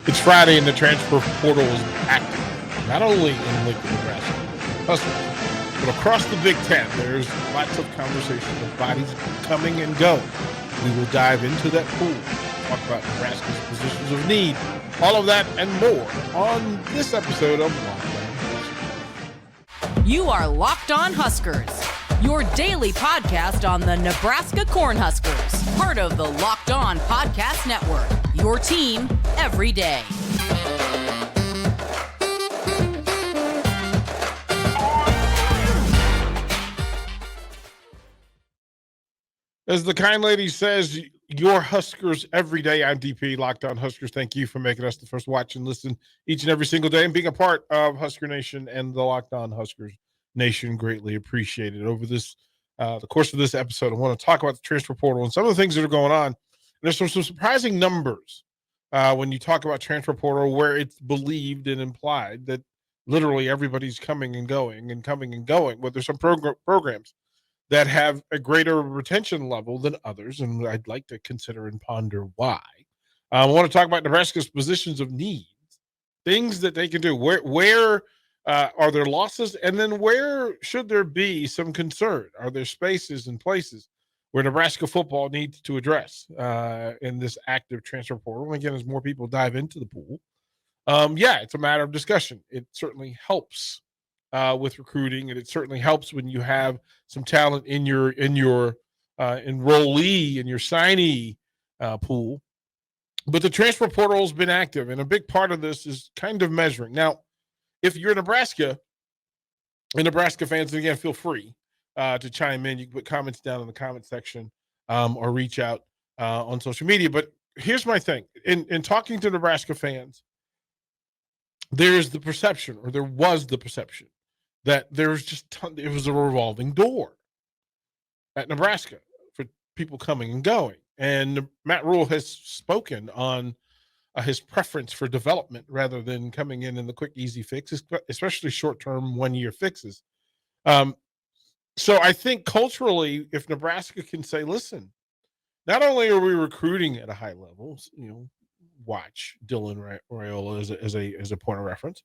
It's Friday and the transfer portal is active, not only in Lincoln, Nebraska, Huskers, but across the Big Ten. There's lots of conversation of bodies coming and going. We will dive into that pool, talk about Nebraska's positions of need, all of that and more on this episode of Locked On Huskers. You are Locked On Huskers, your daily podcast on the Nebraska Cornhuskers, part of the Locked On Podcast Network, your team every day. As the kind lady says, your Huskers every day. I'm DP, Locked On Huskers. Thank you for making us the first watch and listen each and every single day and being a part of Husker Nation and the Locked On Huskers Nation. Greatly appreciated. Over this, the course of this episode, I want to talk about the transfer portal and some of the things that are going on. And there's some surprising numbers when you talk about transfer portal, where it's believed and implied that literally everybody's coming and going and coming and going. But there's some programs that have a greater retention level than others, and I'd like to consider and ponder why. I want to talk about Nebraska's positions of need, things that they can do. Where are there losses, and then where should there be some concern? Are there spaces and places where Nebraska football needs to address in this active transfer portal? And again, as more people dive into the pool, it's a matter of discussion. It certainly helps with recruiting, and it certainly helps when you have some talent in your enrollee and your signee pool. But the transfer portal has been active, and a big part of this is kind of measuring. Now, if you're Nebraska and Nebraska fans, and again, feel free to chime in. You can put comments down in the comment section or reach out on social media. But here's my thing. In talking to Nebraska fans, there's the perception, or there was the perception, that there's just it was a revolving door at Nebraska for people coming and going. And Matt Rule has spoken on his preference for development rather than coming in the quick, easy fixes, especially short-term, one-year fixes. So I think culturally, if Nebraska can say, listen, not only are we recruiting at a high level, watch Dylan Raiola as a point of reference,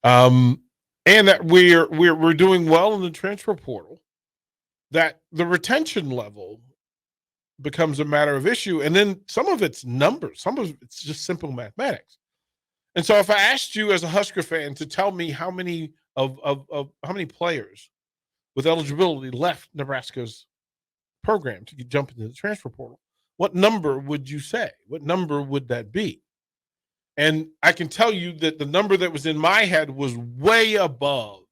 and that we're doing well in the transfer portal, that the retention level becomes a matter of issue. And then some of it's numbers, some of it's just simple mathematics. And so if I asked you as a Husker fan to tell me how many how many players with eligibility left Nebraska's program to jump into the transfer portal, what number would you say? What number would that be? And I can tell you that the number that was in my head was way above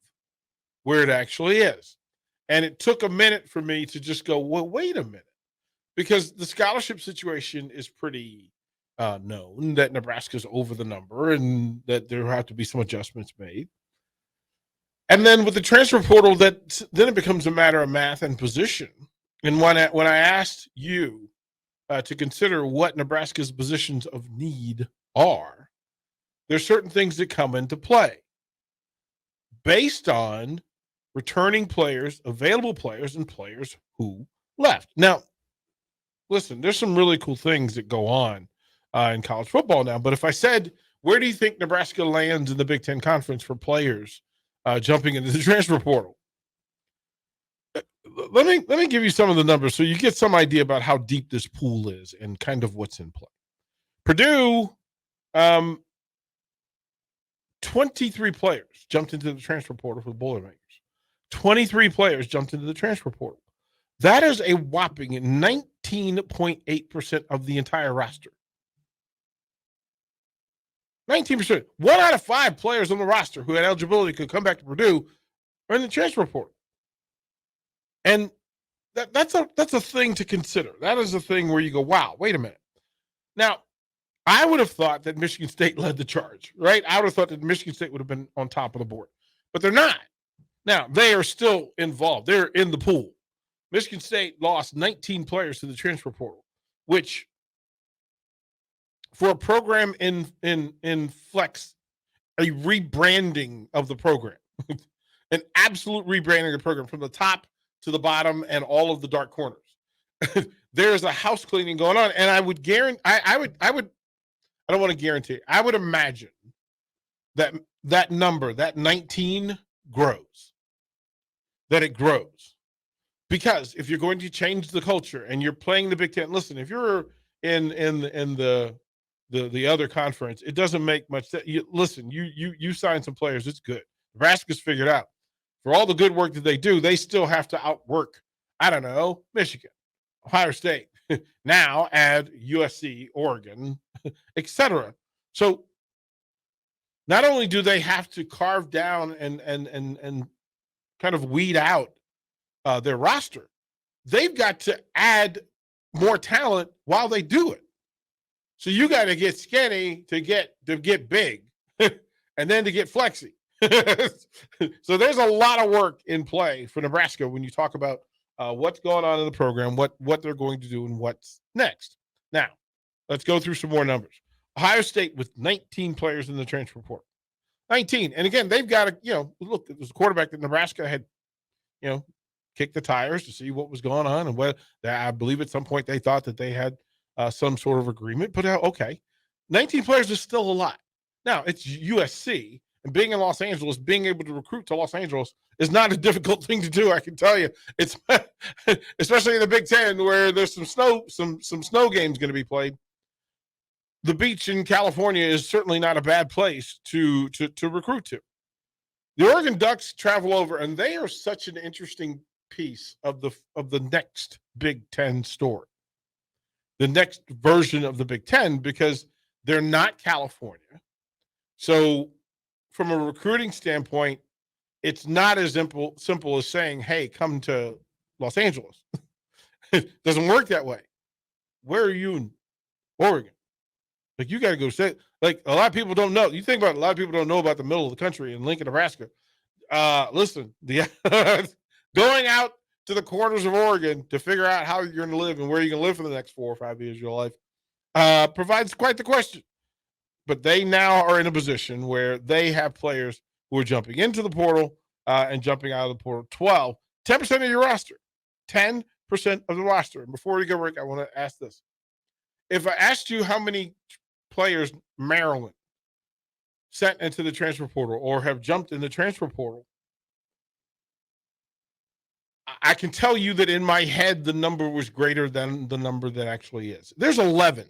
where it actually is. And it took a minute for me to just go, well, wait a minute. Because the scholarship situation is pretty known, that Nebraska's over the number and that there have to be some adjustments made. And then with the transfer portal, then it becomes a matter of math and position. And when I asked you to consider what Nebraska's positions of need are, there's certain things that come into play based on returning players, available players, and players who left. Now, listen, there's some really cool things that go on in college football now. But if I said, where do you think Nebraska lands in the Big Ten Conference for players jumping into the transfer portal? Let me give you some of the numbers so you get some idea about how deep this pool is and kind of what's in play. Purdue, 23 players jumped into the transfer portal for the Boilermakers. 23 players jumped into the transfer portal. That is a whopping 19.8% of the entire roster. 19%. 1 out of 5 players on the roster who had eligibility could come back to Purdue are in the transfer portal. And that's a thing to consider. That is a thing where you go, wow, wait a minute. Now, I would have thought that Michigan State led the charge, right? I would have thought that Michigan State would have been on top of the board, but they're not. Now, they are still involved. They're in the pool. Michigan State lost 19 players to the transfer portal, which for a program in flex, a rebranding of the program, an absolute rebranding of the program from the top to the bottom and all of the dark corners. There's a house cleaning going on, and I would guarantee, I don't want to guarantee. I would imagine that number, that 19 grows, that it grows. Because if you're going to change the culture and you're playing the Big Ten, listen, if you're in the other conference, it doesn't make much sense. You sign some players, it's good. Nebraska's figured out. For all the good work that they do, they still have to outwork, I don't know, Michigan, Ohio State. Now add USC, Oregon, etc. So not only do they have to carve down and kind of weed out their roster, they've got to add more talent while they do it. So you got to get skinny to get big, and then to get flexy. So there's a lot of work in play for Nebraska when you talk about what's going on in the program, what they're going to do, and what's next. Now, let's go through some more numbers. Ohio State with 19 players in the transfer portal. 19. And again, they've got to, look, it was a quarterback that Nebraska had, kicked the tires to see what was going on. And I believe at some point they thought that they had some sort of agreement. But okay, 19 players is still a lot. Now, it's USC. And being in Los Angeles, being able to recruit to Los Angeles is not a difficult thing to do. I can tell you, it's especially in the Big Ten where there's some snow games going to be played. The beach in California is certainly not a bad place to recruit to. The Oregon Ducks travel over, and they are such an interesting piece of the next Big Ten story, the next version of the Big Ten, because they're not California. So from a recruiting standpoint, it's not as simple as saying, hey, come to Los Angeles. It doesn't work that way. Where are you in Oregon? Like, you got to go say, like, a lot of people don't know. You think about it, a lot of people don't know about the middle of the country in Lincoln, Nebraska. Listen, going out to the corners of Oregon to figure out how you're going to live and where you're going to live for the next 4 or 5 years of your life provides quite the question. But they now are in a position where they have players who are jumping into the portal and jumping out of the portal. 10% of your roster. 10% of the roster. And before we go, Rick, I want to ask this. If I asked you how many players Maryland sent into the transfer portal or have jumped in the transfer portal, I can tell you that in my head, the number was greater than the number that actually is. There's 11.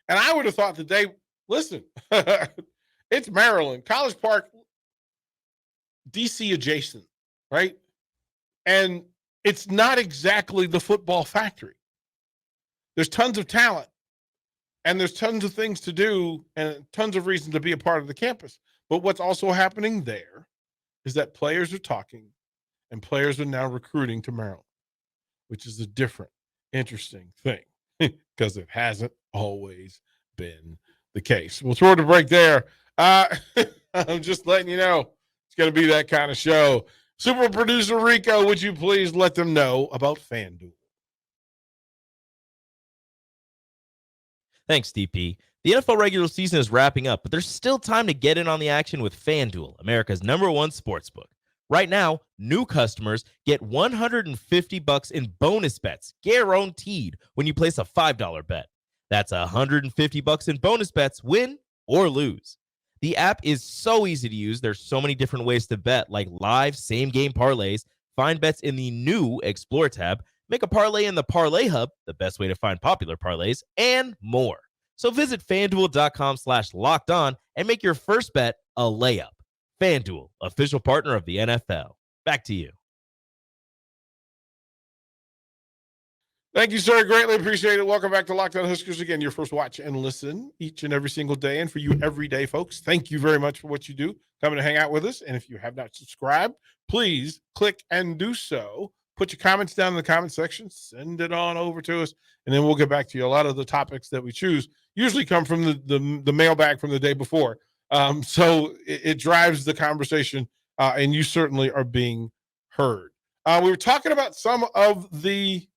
And I would have thought that listen, it's Maryland, College Park, DC adjacent, right? And it's not exactly the football factory. There's tons of talent, and there's tons of things to do and tons of reasons to be a part of the campus. But what's also happening there is that players are talking and players are now recruiting to Maryland, which is a different, interesting thing because it hasn't always been the case. We'll throw it a break there. I'm just letting you know it's going to be that kind of show. Super producer Rico, would you please let them know about FanDuel? Thanks, DP. The NFL regular season is wrapping up, but there's still time to get in on the action with FanDuel, America's #1 sportsbook. Right now, new customers get $150 in bonus bets guaranteed when you place a $5 bet. That's $150 in bonus bets, win or lose. The app is so easy to use. There's so many different ways to bet, like live same-game parlays, find bets in the new Explore tab, make a parlay in the Parlay Hub, the best way to find popular parlays, and more. So visit FanDuel.com/lockedon and make your first bet a layup. FanDuel, official partner of the NFL. Back to you. Thank you, sir. Greatly appreciate it. Welcome back to Locked On Huskers. Again, your first watch and listen each and every single day. And for you everyday folks, thank you very much for what you do, coming to hang out with us. And if you have not subscribed, please click and do so. Put your comments down in the comment section. Send it on over to us, and then we'll get back to you. A lot of the topics that we choose usually come from the mailbag from the day before. So it drives the conversation, and you certainly are being heard. We were talking about some of the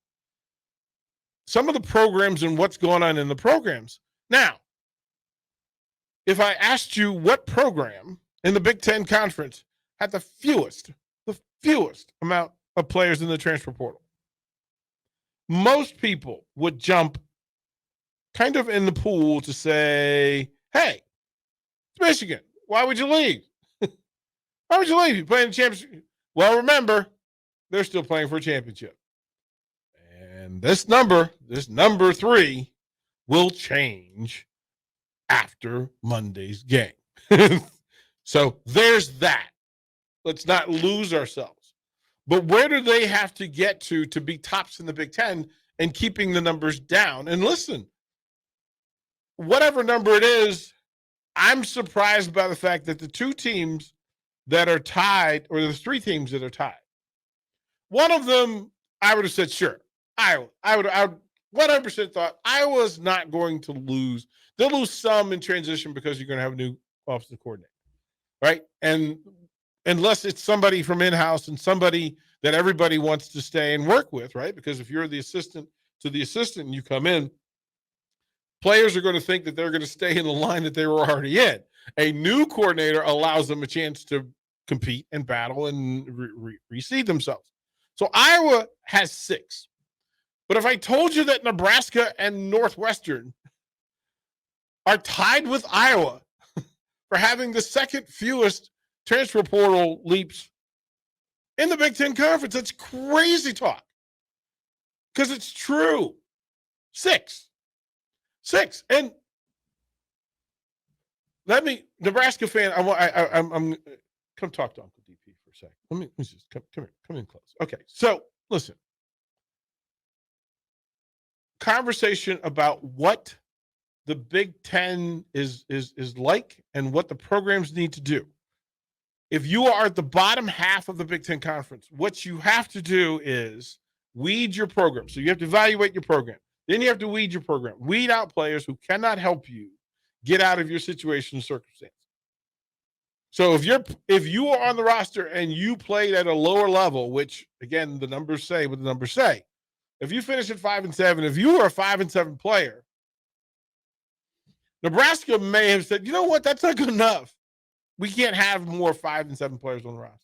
programs and what's going on in the programs. Now, if I asked you what program in the Big Ten Conference had the fewest amount of players in the transfer portal, most people would jump kind of in the pool to say, hey, it's Michigan. Why would you leave? Why would you leave? You're playing the championship. Well, remember, they're still playing for a championship. And this number 3, will change after Monday's game. So there's that. Let's not lose ourselves. But where do they have to get to be tops in the Big Ten and keeping the numbers down? And listen, whatever number it is, I'm surprised by the fact that the 2 teams that are tied, or the 3 teams that are tied, one of them, I would have said, sure, Iowa. I would 100% thought Iowa's not going to lose. They'll lose some in transition because you're going to have a new offensive coordinator, right? And unless it's somebody from in-house and somebody that everybody wants to stay and work with, right? Because if you're the assistant to the assistant and you come in, players are going to think that they're going to stay in the line that they were already in. A new coordinator allows them a chance to compete and battle and reseed themselves. So Iowa has 6. But if I told you that Nebraska and Northwestern are tied with Iowa for having the second fewest transfer portal leaps in the Big Ten Conference, that's crazy talk. Because it's true. 6. And let me, Nebraska fan, I'm come talk to Uncle DP for a second. Let me just come in close. Okay, so listen. Conversation about what the Big Ten is like and what the programs need to do. If you are at the bottom half of the Big Ten Conference, what you have to do is weed your program. So you have to evaluate your program. Then you have to weed your program. Weed out players who cannot help you get out of your situation and circumstance. So if you are on the roster and you played at a lower level, which again the numbers say what the numbers say, if you finish at 5-7, if you were a 5-7 player, Nebraska may have said, you know what, that's not good enough. We can't have more 5-7 players on the roster.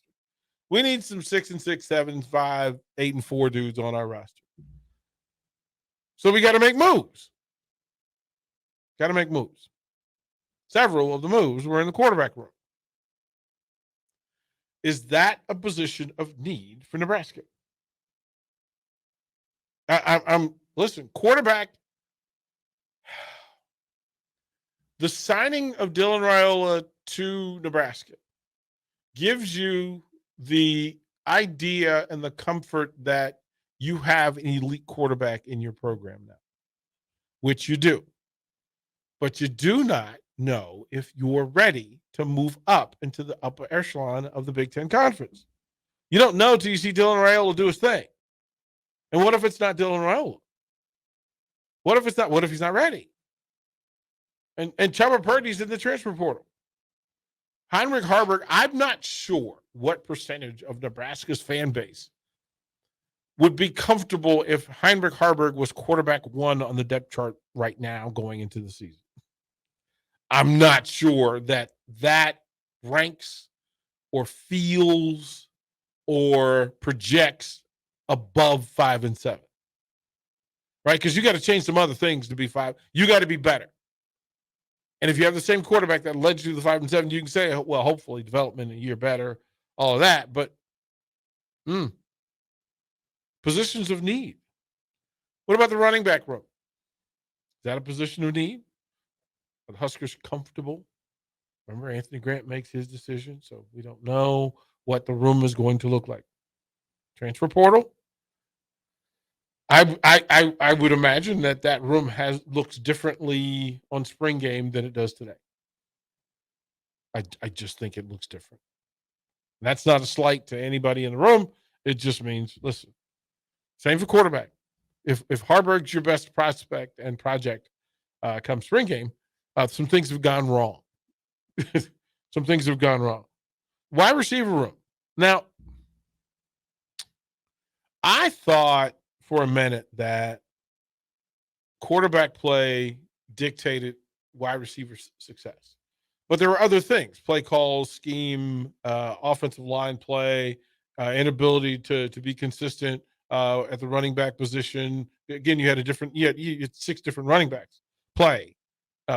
We need some 6-6, 7-5, 8-4 dudes on our roster. So we got to make moves. Several of the moves were in the quarterback room. Is that a position of need for Nebraska? Listen, quarterback. The signing of Dylan Raiola to Nebraska gives you the idea and the comfort that you have an elite quarterback in your program now, which you do. But you do not know if you're ready to move up into the upper echelon of the Big Ten Conference. You don't know till you see Dylan Raiola do his thing. And what if it's not Dylan Raiola? What if he's not ready? And Chubba Purdy's in the transfer portal. Heinrich Haarberg, I'm not sure what percentage of Nebraska's fan base would be comfortable if Heinrich Haarberg was quarterback 1 on the depth chart right now going into the season. I'm not sure that ranks or feels or projects above 5-7. Right? Because you got to change some other things to be 5. You got to be better. And if you have the same quarterback that led you to the 5-7, you can say, well, hopefully development a year better, all of that. But positions of need. What about the running back room? Is that a position of need? Are the Huskers comfortable? Remember, Anthony Grant makes his decision, so we don't know what the room is going to look like. Transfer portal? I would imagine that room looks differently on spring game than it does today. I just think it looks different. And that's not a slight to anybody in the room. It just means, listen, same for quarterback. If Haarberg's your best prospect and project come spring game, some things have gone wrong. Some things have gone wrong. Wide receiver room. Now, I thought for a minute that quarterback play dictated wide receiver success. But there were other things: play calls, scheme, offensive line play, inability to be consistent at the running back position. Again, you had 6 different running backs. play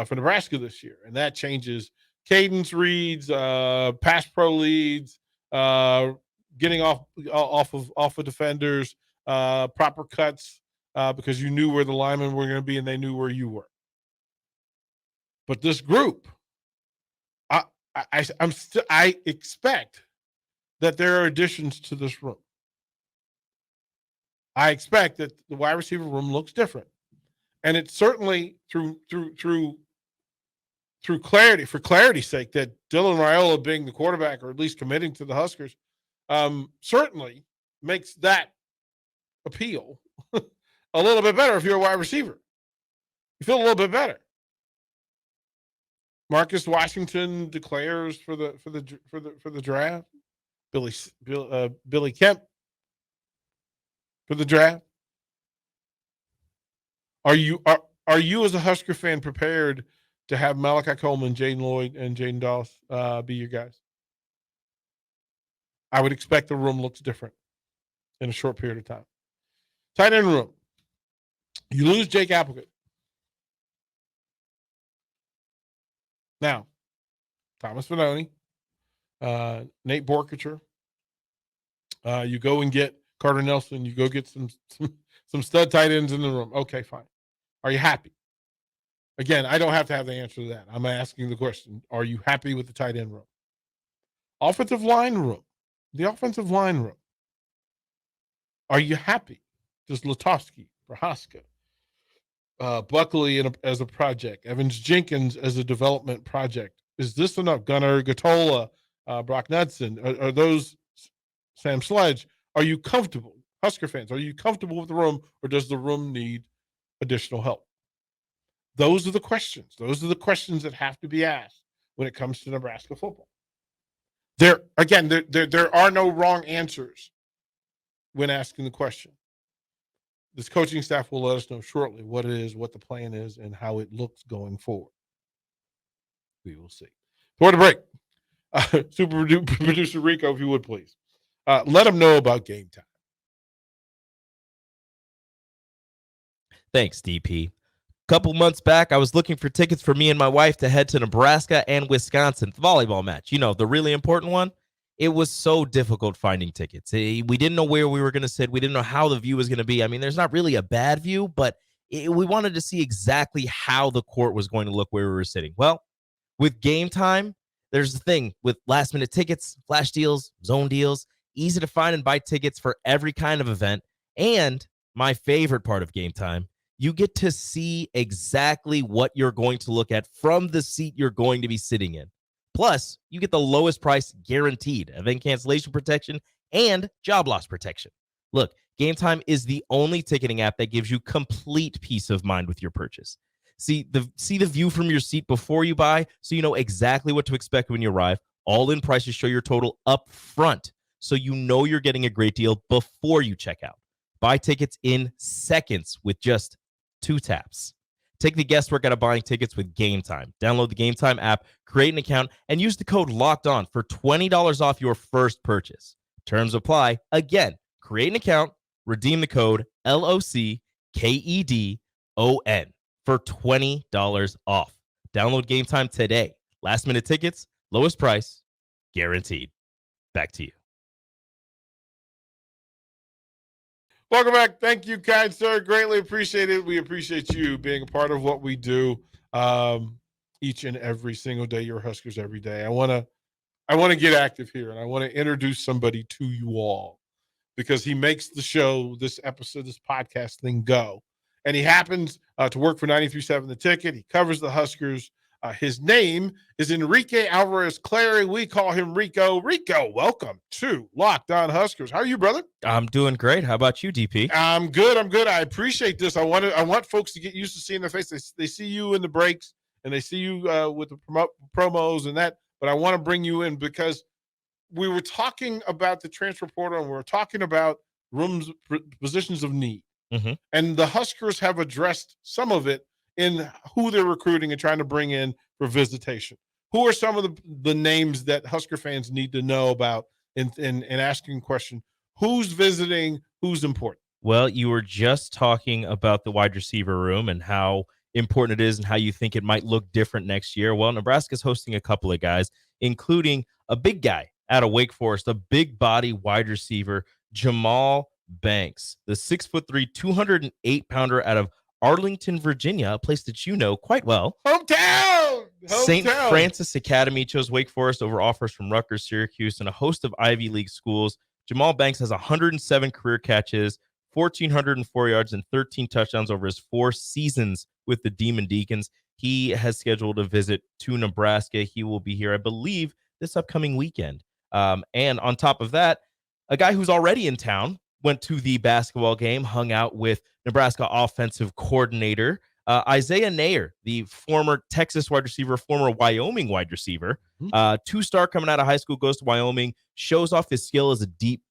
for Nebraska this year, and that changes cadence reads, pass pro leads, getting off of defenders, proper cuts, because you knew where the linemen were going to be and they knew where you were. But this group, I expect that there are additions to this room. I expect that the wide receiver room looks different, and it's certainly through clarity, for clarity's sake, that Dylan Raiola being the quarterback, or at least committing to the Huskers, certainly makes that appeal a little bit better. If you're a wide receiver, you feel a little bit better. Marcus Washington declares for the draft. Billy Kemp for the draft. Are you as a Husker fan prepared to have Malachi Coleman, Jaden Lloyd, and Jaden Doss be your guys? I would expect the room looks different in a short period of time. Tight end room. You lose Jake Applegate. Now, Thomas Finoni, Nate Borkacher. You go and get Carter Nelson. You go get some stud tight ends in the room. Okay, fine. Are you happy? Again, I don't have to have the answer to that. I'm asking the question. Are you happy with the tight end room? Offensive line room. The offensive line room. Are you happy? Does Latowski, Prohaska, Buckley as a project, Evans Jenkins as a development project? Is this enough? Gunnar Gatola, Brock Knudsen, are those Sam Sledge? Are you comfortable? Husker fans, are you comfortable with the room, or does the room need additional help? Those are the questions. Those are the questions that have to be asked when it comes to Nebraska football. There are no wrong answers when asking the question. This coaching staff will let us know shortly what it is, what the plan is, and how it looks going forward. We will see. Before the break, super producer Rico, if you would please, let them know about Game Time. Thanks, DP. Couple months back, I was looking for tickets for me and my wife to head to Nebraska and Wisconsin volleyball match. You know, the really important one. It was so difficult finding tickets. We didn't know where we were going to sit. We didn't know how the view was going to be. I mean, there's not really a bad view, but we wanted to see exactly how the court was going to look where we were sitting. Well, with Game Time, there's the thing with last-minute tickets, flash deals, zone deals, easy to find and buy tickets for every kind of event. And my favorite part of Game Time, you get to see exactly what you're going to look at from the seat you're going to be sitting in. Plus, you get the lowest price guaranteed, event cancellation protection, and job loss protection. Look, Game Time is the only ticketing app that gives you complete peace of mind with your purchase. See the view from your seat before you buy, so you know exactly what to expect when you arrive. All-in prices show your total up front, so you know you're getting a great deal before you check out. Buy tickets in seconds with just 2 taps. Take the guesswork out of buying tickets with Game Time. Download the Game Time app, create an account, and use the code LOCKEDON for $20 off your first purchase. Terms apply. Again, create an account, redeem the code LOCKEDON for $20 off. Download Game Time today. Last minute tickets, lowest price, guaranteed. Back to you. Welcome back. Thank you, kind sir. Greatly appreciate it. We appreciate you being a part of what we do each and every single day. You're Huskers every day. I want to get active here, and I want to introduce somebody to you all because he makes the show, this episode, this podcast thing go. And he happens to work for 93.7 The Ticket. He covers the Huskers. His name is Enrique Alvarez-Clary. We call him Rico. Rico, welcome to Locked On Huskers. How are you, brother? I'm doing great. How about you, DP? I'm good. I appreciate this. I want folks to get used to seeing their face. They see you in the breaks and they see you with the promos and that. But I want to bring you in because we were talking about the transfer portal and we were talking about positions of need. Mm-hmm. And the Huskers have addressed some of it in who they're recruiting and trying to bring in for visitation. Who are some of the names that Husker fans need to know about in asking a question? Who's visiting? Who's important? Well, you were just talking about the wide receiver room and how important it is and how you think it might look different next year. Well, Nebraska's hosting a couple of guys, including a big guy out of Wake Forest, a big body wide receiver, Jamal Banks, the 6'3", 208-pounder out of Arlington, Virginia, a place that you know quite well. Hometown! St. Francis Academy chose Wake Forest over offers from Rutgers, Syracuse, and a host of Ivy League schools. Jamal Banks has 107 career catches, 1,404 yards, and 13 touchdowns over his 4 seasons with the Demon Deacons. He has scheduled a visit to Nebraska. He will be here, I believe, this upcoming weekend. And on top of that, a guy who's already in town, went to the basketball game, hung out with Nebraska offensive coordinator Isaiah Nair, the former Texas wide receiver, former Wyoming wide receiver. 2-star coming out of high school, goes to Wyoming, shows off his skill as a deep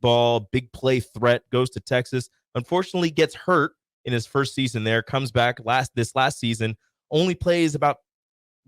ball, big play threat, goes to Texas. Unfortunately, gets hurt in his first season there, comes back this last season, only plays about,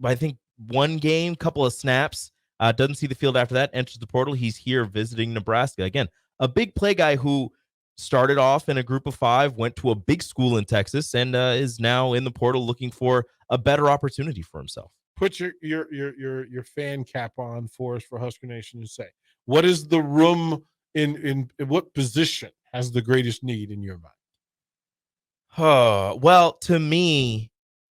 I think, 1 game, couple of snaps, doesn't see the field after that, enters the portal. He's here visiting Nebraska. Again, a big play guy who started off in a group of 5, went to a big school in Texas, and is now in the portal looking for a better opportunity for himself. Put your fan cap on for us for Husker Nation and say, what is the room in what position has the greatest need in your mind? Well, to me,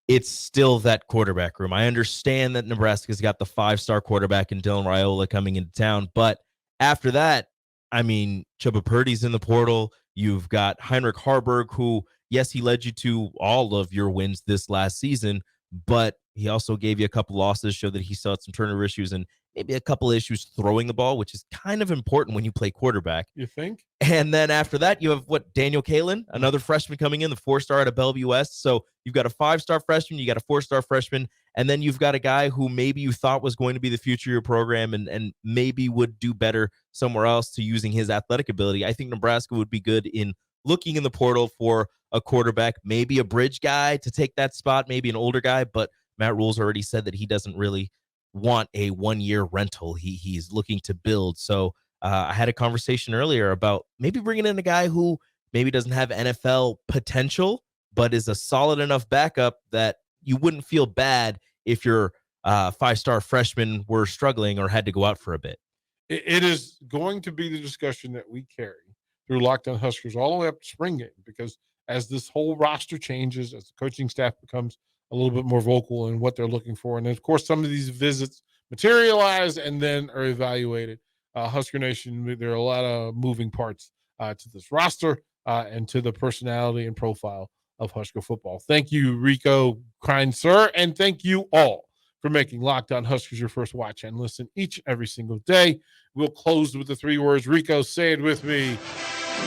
it's still that quarterback room. I understand that Nebraska's got the 5-star quarterback in Dylan Raiola coming into town, but after that, I mean, Chubba Purdy's in the portal. You've got Heinrich Harburg, who, yes, he led you to all of your wins this last season, but he also gave you a couple losses, showed that he still had some turnover issues and maybe a couple of issues throwing the ball, which is kind of important when you play quarterback. You think? And then after that, you have Daniel Kalen, another freshman coming in, the 4-star out of Bellevue West. So you've got a 5-star freshman, you got a 4-star freshman, and then you've got a guy who maybe you thought was going to be the future of your program and maybe would do better somewhere else to using his athletic ability. I think Nebraska would be good in looking in the portal for a quarterback, maybe a bridge guy to take that spot, maybe an older guy, but Matt Rule's already said that he doesn't really want a 1-year rental. He's looking to build. So I had a conversation earlier about maybe bringing in a guy who maybe doesn't have NFL potential, but is a solid enough backup that you wouldn't feel bad if your 5-star freshman were struggling or had to go out for a bit. It is going to be the discussion that we carry through Locked On Huskers all the way up to spring game, because as this whole roster changes, as the coaching staff becomes a little bit more vocal in what they're looking for, and then, of course, some of these visits materialize and then are evaluated. Husker Nation, there are a lot of moving parts to this roster and to the personality and profile of Husker football. Thank you, Rico, kind sir, and thank you all for making Locked On Huskers your first watch and listen each and every single day. We'll close with the 3 words. Rico, say it with me.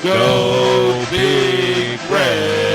Go Big Red.